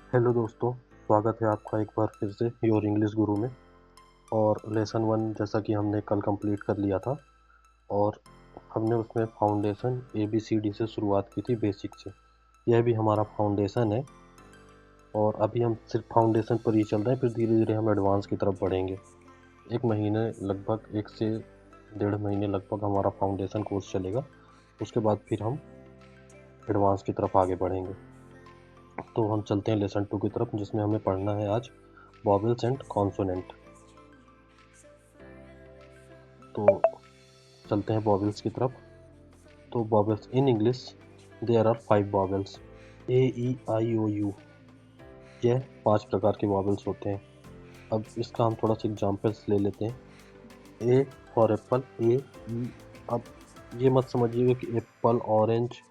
Hello दोस्तों, स्वागत है आपका एक बार फिर से योर इंग्लिश गुरु में। और लेसन 1 जैसा कि हमने कल कंप्लीट कर लिया था और हमने उसमें फाउंडेशन ABCD से शुरुआत की थी, बेसिक से। यह भी हमारा फाउंडेशन है और अभी हम सिर्फ फाउंडेशन पर ही चल रहे हैं, फिर धीरे धीरे हम एडवांस की तरफ बढ़ेंगे। एक महीने लगभग 1 से 1.5 महीने लगभग हमारा फाउंडेशन कोर्स चलेगा। उसके बाद फिर हम एडवांस की तरफ आगे बढ़ेंगे। तो हम चलते हैं लेसन 2 की तरफ, जिसमें हमें पढ़ना है आज वॉवेल्स एंड कॉन्सोनेंट। तो चलते हैं वॉवेल्स की तरफ। तो vowels in English there are 5 vowels, A E I O U। यह 5 प्रकार के वॉवेल्स होते हैं। अब इसका हम थोड़ा सा एग्जांपल्स ले लेते हैं। ए फॉर एप्पल, ए ई। अब ये मत समझिएगा कि एप्पल, ऑरेंज,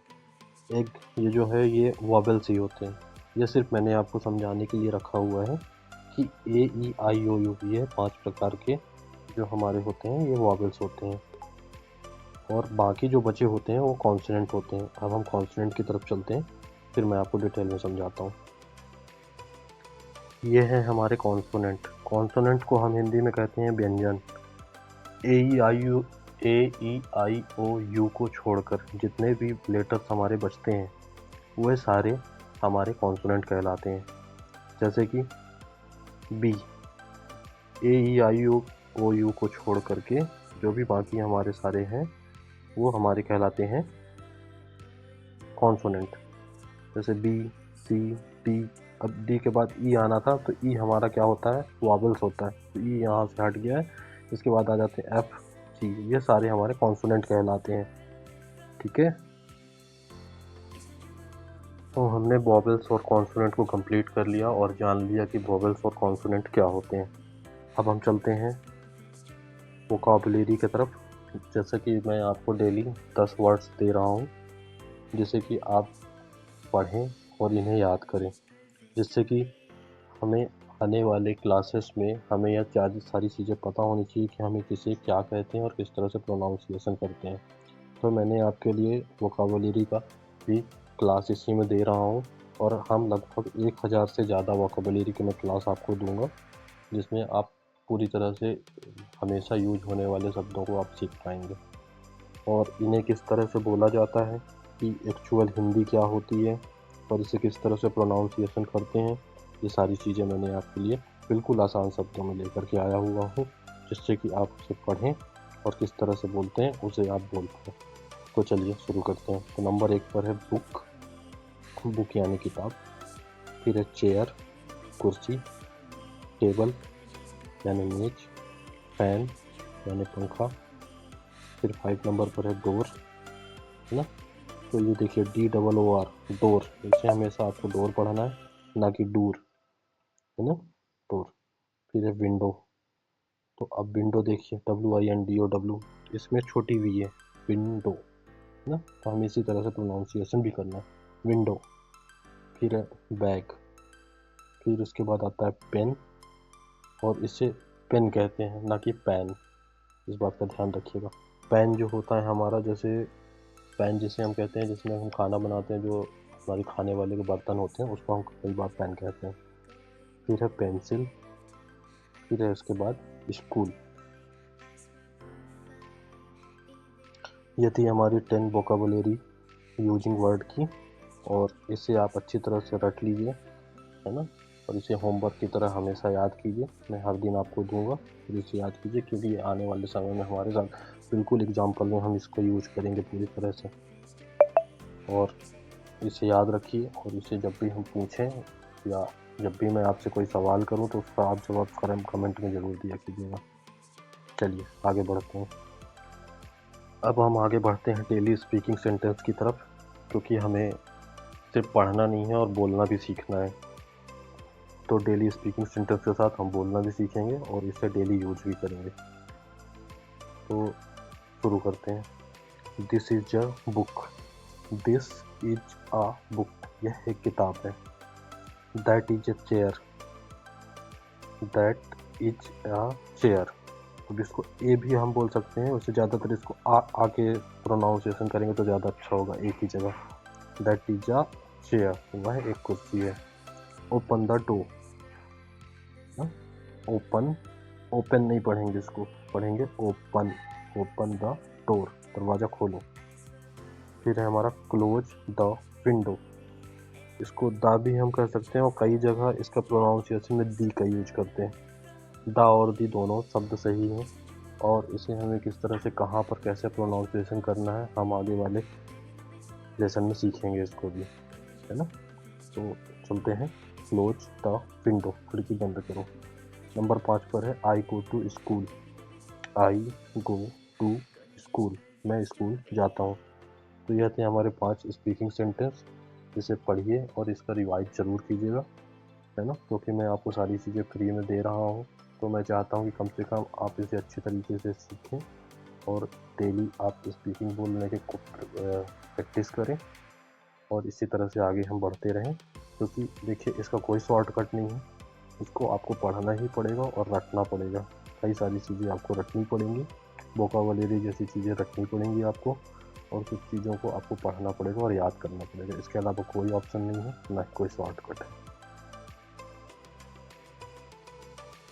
एग, ये जो है ये वॉवेल्स ही होते हैं। ये सिर्फ मैंने आपको समझाने के लिए रखा हुआ है कि A E I O U ये 5 प्रकार के जो हमारे होते हैं ये वॉवेल्स होते हैं, और बाकी जो बचे होते हैं वो कॉन्सोनेंट होते हैं। अब हम कॉन्सोनेंट की तरफ चलते हैं, फिर मैं आपको डिटेल में समझाता हूँ। ये है हमारे कॉन्सोनेंट। कॉन्सोनेंट को हम हिंदी में कहते हैं व्यंजन। A E I O U को छोड़कर जितने भी लेटर्स हमारे बचते हैं वह सारे हमारे कॉन्सोनेंट कहलाते हैं। जैसे कि B, A E I O U को छोड़ करके जो भी बाकी हमारे सारे हैं वो हमारे कहलाते हैं कॉन्सोनेंट। जैसे बी, सी, टी। अब डी के बाद ई आना था तो ई हमारा क्या होता है, वॉवेल्स होता है, तो ई यहाँ से हट गया है। इसके बाद आ जाते हैं एफ, जी। ये सारे हमारे कॉन्सोनेंट कहलाते हैं। ठीक है, तो हमने वॉवेल्स और कॉन्सोनेंट को कंप्लीट कर लिया और जान लिया कि वॉवेल्स और कॉन्सोनेंट क्या होते हैं। अब हम चलते हैं वोकाबुलरी की तरफ। जैसे कि मैं आपको डेली 10 वर्ड्स दे रहा हूँ, जिससे कि आप पढ़ें और इन्हें याद करें, जिससे कि हमें आने वाले क्लासेस में हमें यह सारी चीज़ें पता होनी चाहिए कि हमें किसे क्या कहते हैं और किस तरह से प्रोनाउंसिएशन करते हैं। तो मैंने आपके लिए वोकाबुलरी का भी क्लास इसी में दे रहा हूँ, और हम लगभग 1000 से ज़्यादा वोकाबुलरी की मैं क्लास आपको दूंगा, जिसमें आप पूरी तरह से हमेशा यूज होने वाले शब्दों को आप सीख पाएंगे और इन्हें किस तरह से बोला जाता है, कि एक्चुअल हिंदी क्या होती है और इसे किस तरह से प्रोनाउंसिएशन करते हैं। ये सारी चीज़ें मैंने आपके लिए बिल्कुल आसान शब्दों में लेकर के आया हुआ हूँ, जिससे कि आप उसे पढ़ें और किस तरह से बोलते हैं उसे आप बोल पाएँ। तो चलिए शुरू करते हैं। तो नंबर 1 पर है बुक। बुक यानी किताब। फिर है चेयर, कुर्सी। टेबल यानी मेज। फैन यानी पंखा। फिर 5 नंबर पर है डोर, है ना। तो ये देखिए DOOR, डोर। इसे हमेशा आपको डोर पढ़ना है, ना कि दूर, है ना, डोर। फिर है विंडो। तो अब विंडो देखिए WINDOW, इसमें छोटी वी है, विंडो, है ना। तो हमें इसी तरह से प्रोनाउंसिएशन भी करना है, विंडो। फिर है बैग। फिर उसके बाद आता है पेन, और इसे पेन कहते हैं ना कि पैन, इस बात का ध्यान रखिएगा। पैन जो होता है हमारा, जैसे पैन जिसे हम कहते हैं जिसमें हम खाना बनाते हैं, जो हमारे खाने वाले के बर्तन होते हैं उसको हम कई बार पैन कहते हैं। फिर है पेंसिल। फिर है उसके बाद स्कूल। ये थी हमारी 10 वोकाबुलरी यूजिंग वर्ड की, और इसे आप अच्छी तरह से रट लीजिए, है ना। और इसे होमवर्क की तरह हमेशा याद कीजिए। मैं हर दिन आपको दूंगा, फिर इसे याद कीजिए, क्योंकि ये आने वाले समय में हमारे साथ बिल्कुल एग्जाम्पल में हम इसको यूज करेंगे पूरी तरह से। और इसे याद रखिए, और इसे जब भी हम पूछें या जब भी मैं आपसे कोई सवाल करूं तो उसका आप जवाब कमेंट में ज़रूर दिया कीजिएगा। चलिए आगे बढ़ते हैं। अब हम आगे बढ़ते हैं डेली स्पीकिंग सेंटेंस की तरफ, क्योंकि हमें सिर्फ पढ़ना नहीं है और बोलना भी सीखना है। तो डेली स्पीकिंग सेंटेंस के साथ हम बोलना भी सीखेंगे और इसे डेली यूज भी करेंगे। तो शुरू करते हैं। This is a book. This is a book, यह एक किताब है। That is a chair. That is a chair. अब इसको ए भी हम बोल सकते हैं, उससे ज़्यादातर इसको आके प्रोनाउंसिएशन करेंगे तो ज़्यादा अच्छा होगा, एक ही जगह। दैट इज अ चेयर, वह एक कुर्सी है। Open the door, open, open नहीं पढ़ेंगे इसको, पढ़ेंगे ओपन, ओपन द डोर, दरवाज़ा खोलो। फिर है हमारा क्लोज द विंडो, इसको द भी हम कर सकते हैं और कई जगह इसका प्रोनाउंसिएशन में दी का यूज करते हैं। द और दी दोनों शब्द सही हैं और इसे हमें किस तरह से कहाँ पर कैसे प्रोनाउंसिएशन करना है हम आगे वाले लेसन में सीखेंगे इसको भी, है ना। तो चलते हैं, क्लोज द विंडो, खिड़की बंद करो। नंबर 5 पर है I go to school, I go to school, मैं स्कूल जाता हूँ। तो यह थे हमारे 5 स्पीकिंग सेंटेंस, इसे पढ़िए और इसका रिवाइज ज़रूर कीजिएगा, है ना, क्योंकि मैं आपको सारी चीज़ें फ्री में दे रहा हूँ। तो मैं चाहता हूँ कि कम से कम आप इसे अच्छी तरीके से सीखें और डेली आप स्पीकिंग बोलने के प्रैक्टिस करें और इसी तरह से आगे हम बढ़ते रहें, क्योंकि देखिए इसका कोई शॉर्टकट नहीं है, इसको आपको पढ़ना ही पड़ेगा और रटना पड़ेगा। कई सारी चीज़ें आपको रटनी पड़ेंगी, वोकाबुलरी जैसी चीज़ें रटनी पड़ेंगी आपको, और कुछ चीज़ों को आपको पढ़ना पड़ेगा और याद करना पड़ेगा। इसके अलावा कोई ऑप्शन नहीं है, ना कोई शॉर्टकट है।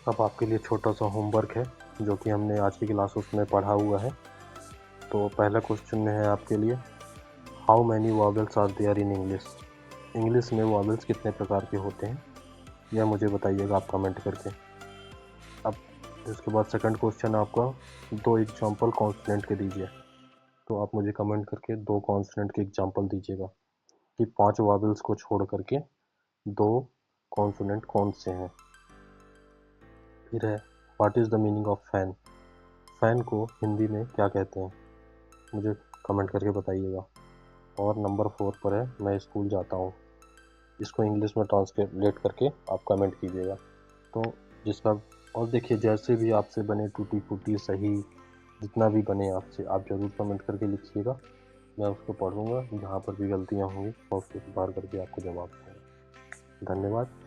अब आपके लिए छोटा सा होमवर्क है जो कि हमने आज की क्लास उसमें पढ़ा हुआ है। तो पहला क्वेश्चन में है आपके लिए, how many vowels are there in English, English में वॉवेल्स कितने प्रकार के होते हैं, यह मुझे बताइएगा आप कमेंट करके। अब इसके बाद सेकंड क्वेश्चन आपका, 2 एग्जाम्पल कॉन्सोनेंट के दीजिए। तो आप मुझे कमेंट करके 2 कॉन्सोनेंट के एग्जाम्पल दीजिएगा कि 5 वॉवेल्स को छोड़ करके 2 कॉन्सोनेंट कौन से हैं। फिर है, what is the meaning of fan, fan को हिंदी में क्या कहते हैं, मुझे कमेंट करके बताइएगा। और नंबर 4 पर है, मैं स्कूल जाता हूँ, इसको इंग्लिश में ट्रांसलेट करके आप कमेंट कीजिएगा। तो जिसका, और देखिए जैसे भी आपसे बने, टूटी फूटी सही जितना भी बने आपसे, आप ज़रूर कमेंट करके लिखिएगा, मैं उसको पढ़ूँगा, जहाँ पर भी गलतियाँ होंगी मैं उसको सुधार करके आपको जवाब दूँगा। धन्यवाद।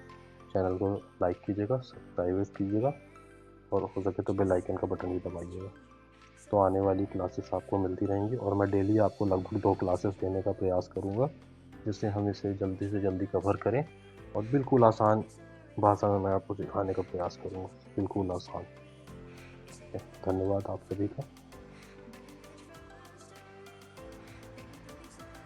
चैनल को लाइक कीजिएगा, सब्सक्राइब कीजिएगा और हो सके तो बेल आइकन का बटन भी दबाइएगा। तो आने वाली क्लासेस आपको मिलती रहेंगी और मैं डेली आपको लगभग 2 क्लासेस देने का प्रयास करूँगा, जिससे हम इसे जल्दी से जल्दी कवर करें और बिल्कुल आसान भाषा में मैं आपको सिखाने का प्रयास करूँगा, बिल्कुल आसान। धन्यवाद आप सभी का।